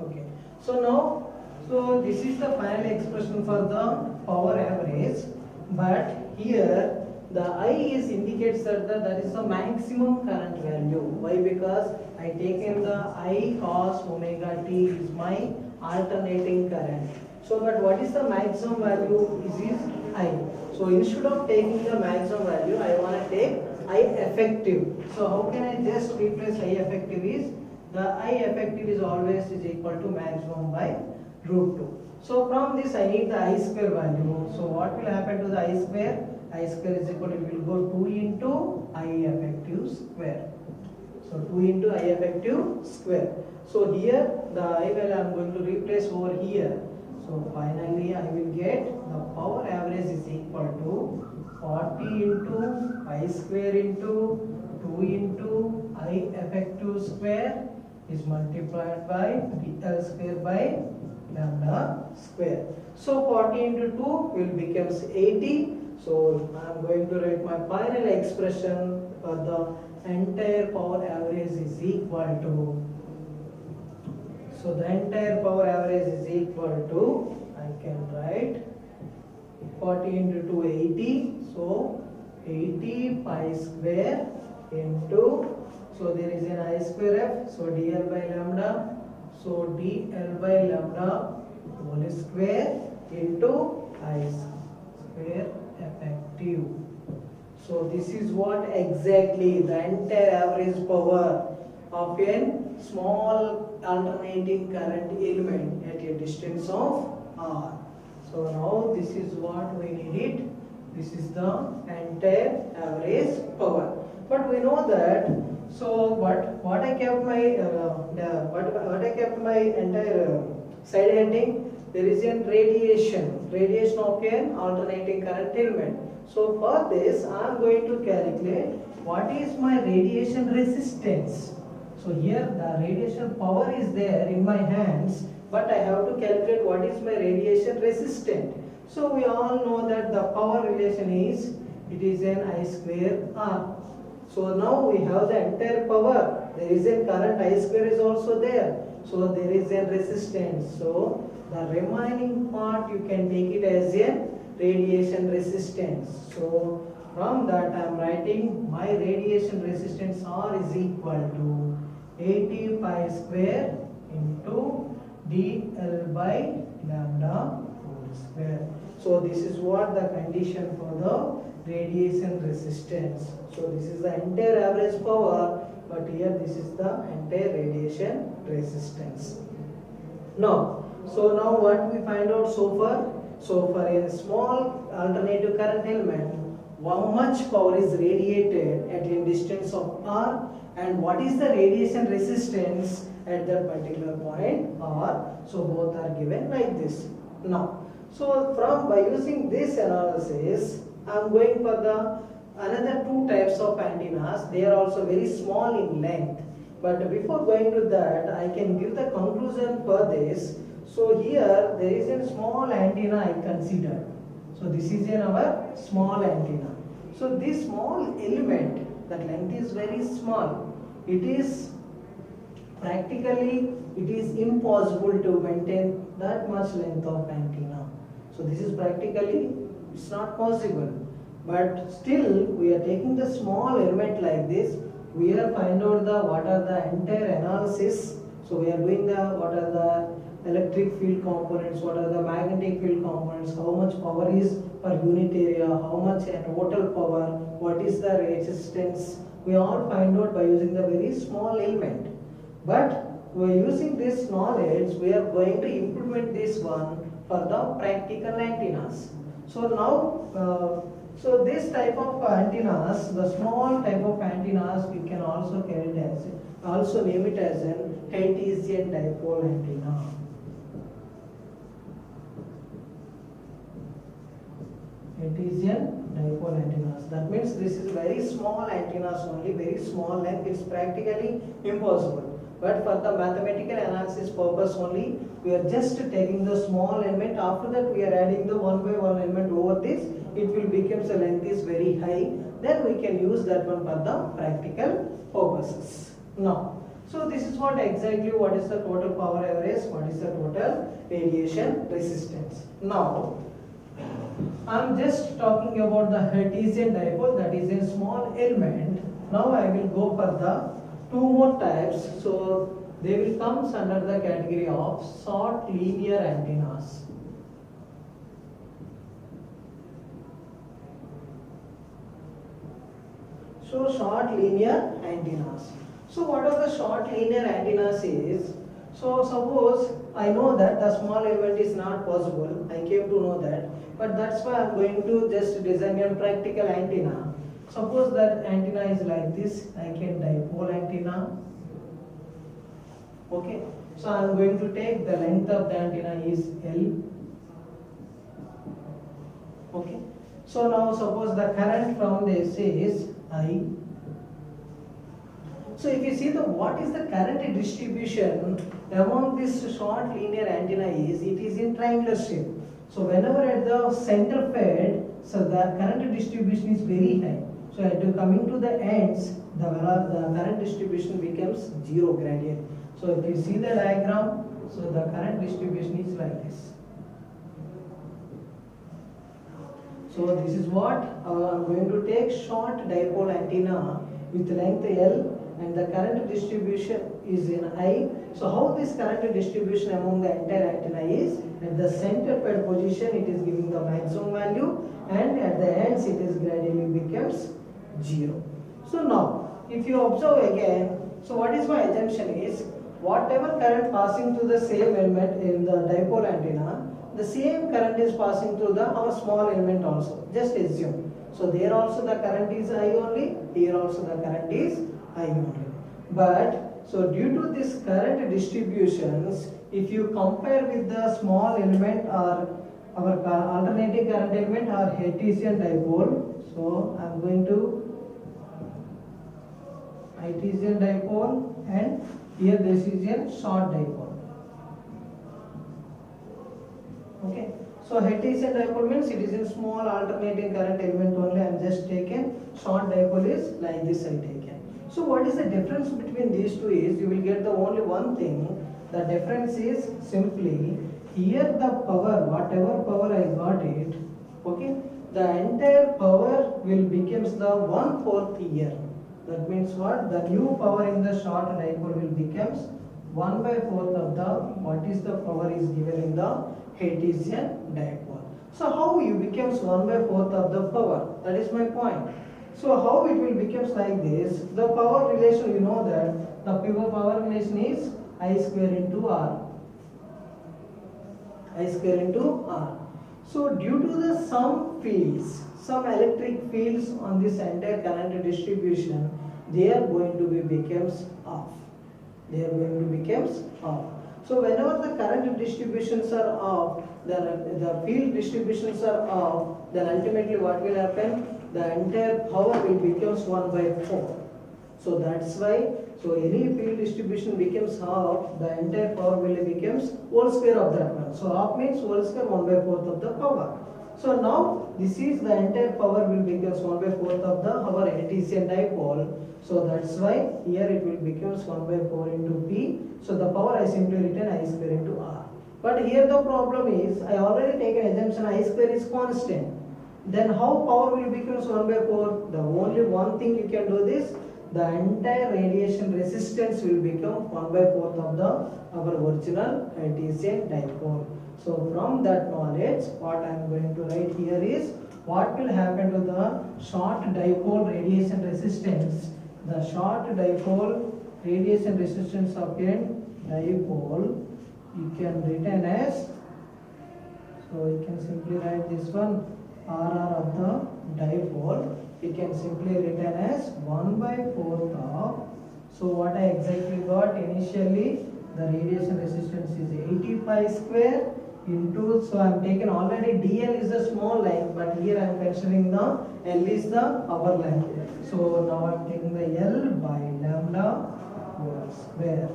Okay. So now, so this is the final expression for the power average, but here the I is indicates that is the maximum current value. Why? Because I taken the I cos omega t is my alternating current. So, but what is the maximum value? Is I. So instead of taking the maximum value, I want to take I effective. So how can I just replace I effective is the I effective is always is equal to maximum by root 2. So from this I need the I square value. So what will happen to the I square? I square is equal to, it will go 2 into I effective square. So 2 into I effective square. So here the I value I am going to replace over here. So finally I will get the power average is equal to 40 into I square into 2 into I effective square is multiplied by PL square by lambda square. So 40 into 2 will becomes 80. So I am going to write my final expression for the entire power average is equal to. So the entire power average is equal to, I can write 40 into 2 80. So 80 pi square into, so there is an I square f, so dl by lambda, so dl by lambda whole square into I square effective. So this is what exactly the entire average power of a small alternating current element at a distance of r. So now this is what we needed. This is the entire average power. But we know that. So what I kept my what I kept my entire side heading. There is a radiation of an alternating current element. So for this I am going to calculate what is my radiation resistance. So here the radiation power is there in my hands, but I have to calculate what is my radiation resistance. So we all know that the power relation is, it is an I square R. So now we have the entire power. There is a current I square is also there. So there is a resistance. So the remaining part you can take it as a radiation resistance. So from that I am writing my radiation resistance R is equal to 80 pi square into dl by lambda whole square. So this is what the condition for the radiation resistance. So this is the entire average power, but here this is the entire radiation resistance. Now, so now what we find out so far? So for a small alternative current element, how much power is radiated at a distance of r, and what is the radiation resistance at that particular point r. So both are given like this. Now, so by using this analysis, I am going for the another two types of antennas. They are also very small in length. But before going to that, I can give the conclusion for this. So here there is a small antenna I consider. So this is our small antenna. So this small element, that length is very small. It is practically, it is impossible to maintain that much length of antenna. So this is practically, it's not possible. But still we are taking the small element like this. We are find out the what are the entire analysis. So we are doing the what are the electric field components, what are the magnetic field components, how much power is per unit area, how much total power, what is the resistance. We all find out by using the very small element. But we are using this knowledge, we are going to implement this one for the practical antennas. So now, so this type of antennas, the small type of antennas, we can also carry it as, also name it as an Cartesian dipole antenna. Cartesian dipole antennas. That means this is very small antennas only, very small length. It's practically impossible. But for the mathematical analysis purpose only, we are just taking the small element. After that, we are adding the one by one element over this. It will become the length is very high. Then we can use that one for the practical purposes. Now, So this is what exactly what is the total power average, what is the total radiation resistance. Now I am just talking about the Hertzian dipole, that is a small element. Now I will go for the two more types. So they will come under the category of short linear antennas. So short linear antennas. So what are the short linear antennas is? So suppose I know that the small element is not possible. I came to know that. But that's why I am going to just design a practical antenna. Suppose that antenna is like this. I can dipole antenna. Okay. So I am going to take the length of the antenna is L. Okay. So now suppose the current from this is I. So if you see the what is the current distribution among this short linear antenna is, it is in triangular shape. So whenever at the center fed, so the current distribution is very high. So at coming to the ends, the current distribution becomes zero gradient. So if you see the diagram, so the current distribution is like this. So this is what I am going to take short dipole antenna with length L and the current distribution is in I. So how this current distribution among the entire antenna is, at the center fed position it is giving the maximum value and at the ends it is gradually becomes 0. So now if you observe again, so what is my assumption is, whatever current passing through the same element in the dipole antenna, the same current is passing through the our small element also. Just assume. So there also the current is I only, here also the current is I only. But so due to this current distributions, if you compare with the small element or our alternating current element or Hertzian dipole, so I am going to Hertzian dipole and here this is a short dipole. Okay. So Hertzian dipole means it is in small alternating current element only. I am just taken. Short dipole is like this I taken. So what is the difference between these two is, you will get the only one thing. The difference is simply here the power, whatever power I got it, okay, the entire power will becomes the 1/4 here. That means what? The new power in the short dipole will becomes 1/4 of the what is the power is given in the Hertzian dipole. So how you becomes 1/4 of the power? That is my point. So how it will becomes like this? The power relation, you know that the power relation is I square into R. I square into R. So due to the some fields, some electric fields on this entire current distribution, they are going to be becomes off. They are going to becomes off. So whenever the current distributions are off, the field distributions are off, then ultimately what will happen? The entire power will becomes 1/4. So that's why, so any field distribution becomes half, the entire power will becomes whole square of that one. So half means whole square 1/4 of the power. So now this is the entire power will becomes 1/4 of the our Hertzian dipole. So that's why here it will becomes 1/4 into P. So the power I simply written I square into R. But here the problem is, I already taken assumption I square is constant. Then how power will becomes 1/4? The only one thing you can do this, the entire radiation resistance will become 1/4 of the our original Hertzian dipole. So from that knowledge, what I am going to write here is, what will happen to the short dipole radiation resistance? The short dipole radiation resistance of a dipole, you can written as, so you can simply write this one, RR of the dipole, you can simply written as 1/4 of, so what I exactly got initially, the radiation resistance is 80 pi square into, so I am taken already DL is a small line, but here I am considering the L is the upper line. So now I am taking the L by lambda whole square.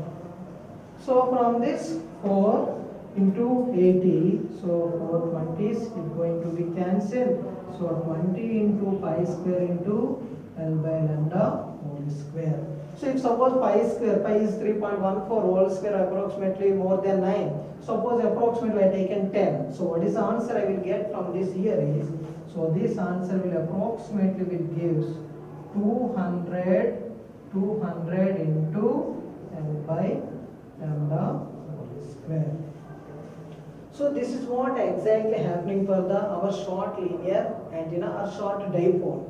So from this 4 into 80, so 4 20s is going to be cancelled. So 20 into pi square into L by lambda whole square. So if suppose pi is 3.14 whole square approximately more than 9. Suppose approximately I taken 10. So what is the answer I will get from this here is, so this answer will approximately will gives 200 into L by lambda whole square. So this is what exactly happening for the our short linear antenna or short dipole.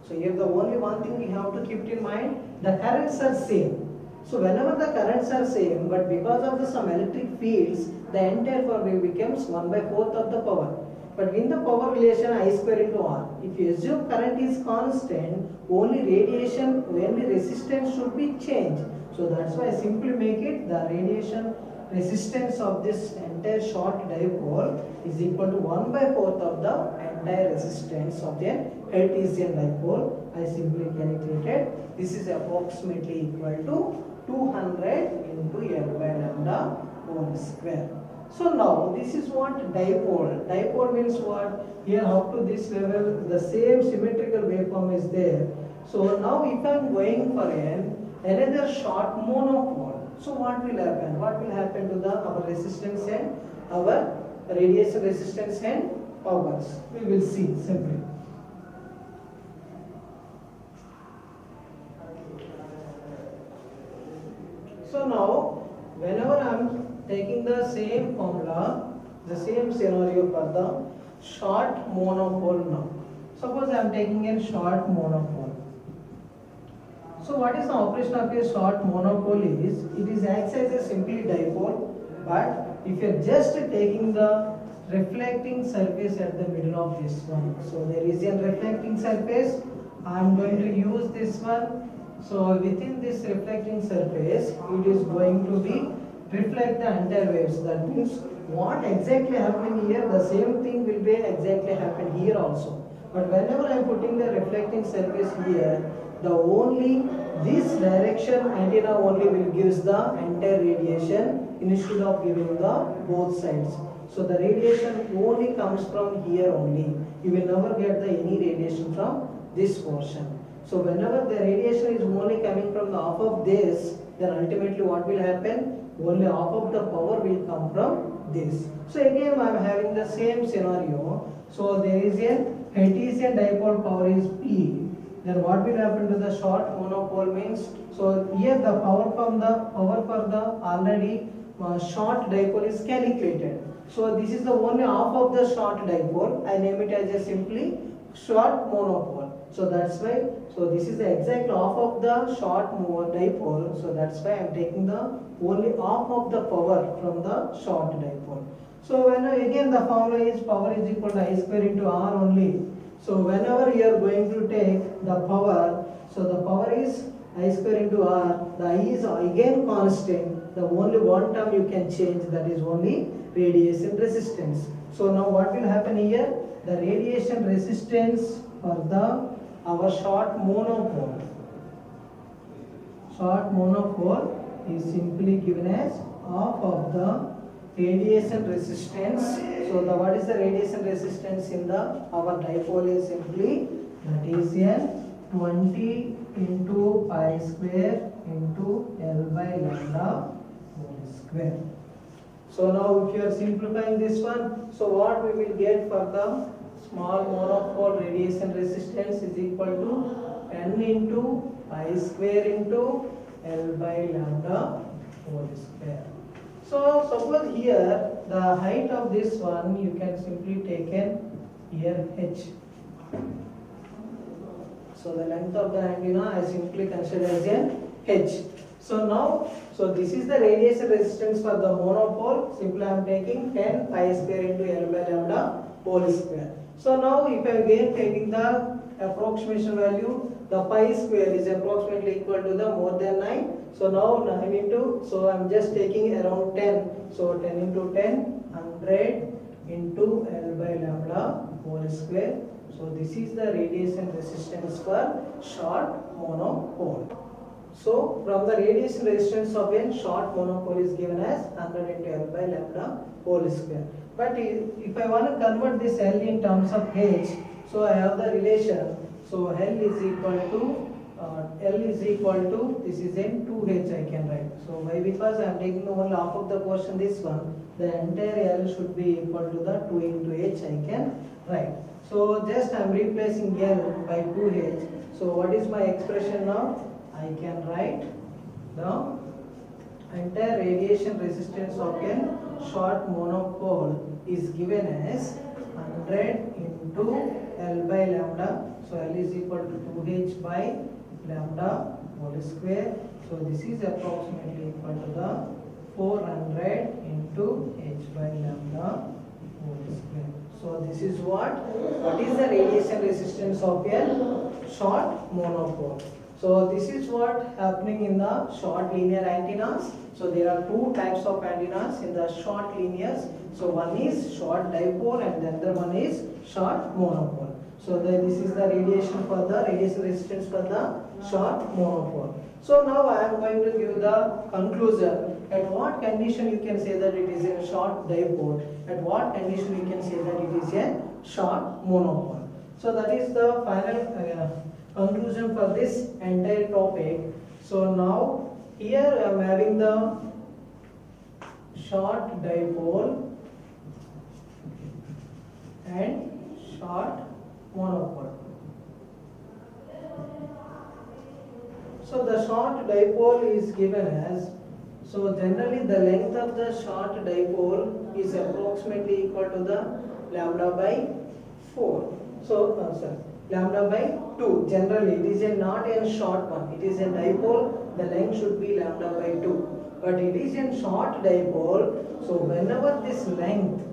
So here the only one thing we have to keep in mind, the currents are same. So whenever the currents are same, but because of the some electric fields, the entire power wave becomes 1/4 of the power. But in the power relation I square into R, if you assume current is constant, only radiation, only resistance should be changed. So that's why I simply make it the radiation resistance of this entire short dipole is equal to 1/4 of the entire resistance of the Hertzian dipole. I simply calculated this is approximately equal to 200 into L by lambda whole square. So now this is what dipole. Dipole means what? Here up to this level the same symmetrical waveform is there. So now if I am going for another short monopole, so what will happen? What will happen to the our resistance and our radiation resistance and powers? We will see simply. So now whenever I am taking the same formula, the same scenario for the short monopole now. Suppose I am taking a short monopole. So what is the operation of a short monopole is, it is acts as a simply dipole, but if you are just taking the reflecting surface at the middle of this one. So there is a reflecting surface, I am going to use this one. So within this reflecting surface, it is going to be reflect the entire waves. That means what exactly happening here, the same thing will be exactly happen here also. But whenever I am putting the reflecting surface here, the only this direction antenna only will gives the entire radiation instead of giving the both sides. So the radiation only comes from here only. You will never get the any radiation from this portion. So whenever the radiation is only coming from the half of this, then ultimately what will happen? Only half of the power will come from this. So again I am having the same scenario. So there is a Hertzian dipole power is P. Then what will happen to the short monopole means? So here the power for the already short dipole is calculated. So this is the only half of the short dipole. I name it as a simply short monopole. So that's why, so this is the exact half of the short dipole. So that's why I am taking the only half of the power from the short dipole. So when again the formula is power is equal to I square into R only. So whenever you are going to take the power, so the power is I square into R, the I is again constant. The only one term you can change, that is only radiation resistance. So now what will happen here? The radiation resistance for the our short monopole is simply given as half of the radiation resistance. So the what is the radiation resistance in the our dipole is simply, that is a 20 into pi square into L by lambda whole square. So now if you are simplifying this one, so what we will get for the small monopole radiation resistance is equal to 10 into pi square into L by lambda whole square. So suppose here the height of this one you can simply take here h. So the length of the antenna I simply consider as a h. So now, so this is the radiation resistance for the monopole. Simply I am taking 10 pi square into L by lambda whole square. So now if I again taking the approximation value, the pi square is approximately equal to the more than 9. So now 9 into, so I am just taking around 10. So 10 into 10, 100 into L by lambda whole square. So this is the radiation resistance for short monopole. So from the radiation resistance of a short monopole is given as 100 into L by lambda whole square. But if I want to convert this L in terms of H, so I have the relation. So L is equal to, this is in 2H I can write. So why? Because I am taking only half of the portion, this one, the entire L should be equal to the 2 into H I can write. So just I am replacing L by 2H. So what is my expression now? I can write the entire radiation resistance of a short monopole is given as 100 into L by lambda. So L is equal to 2H by lambda whole square. So this is approximately equal to the 400 into H by lambda whole square. So this is what is the radiation resistance of a short monopole. So this is what happening in the short linear antennas. So there are two types of antennas in the short linears. So one is short dipole and the other one is short monopole. So this is the radiation resistance for the short monopole. So now I am going to give the conclusion. At what condition you can say that it is a short dipole? At what condition you can say that it is a short monopole? So that is the final conclusion for this entire topic. So now here I am having the short dipole and short monopole. So the short dipole is given as, so generally the length of the short dipole is approximately equal to the lambda by 4. So lambda by 2. Generally it is not a short one. It is a dipole. The length should be lambda by 2. But it is a short dipole. So whenever this length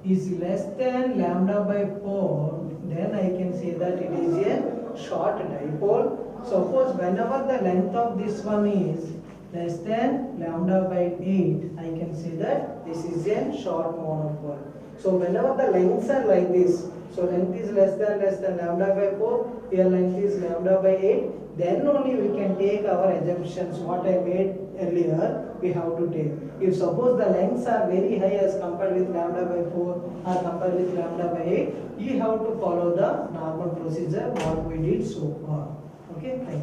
is less than lambda by 4, then I can say that it is a short dipole. Suppose whenever the length of this one is less than lambda by 8, I can say that this is a short monopole. So whenever the lengths are like this, so length is less than lambda by 4, here length is lambda by 8, then only we can take our assumptions what I made earlier, we have to take. If suppose the lengths are very high as compared with lambda by 4 or compared with lambda by 8, you have to follow the normal procedure what we did so far. Okay, thank you.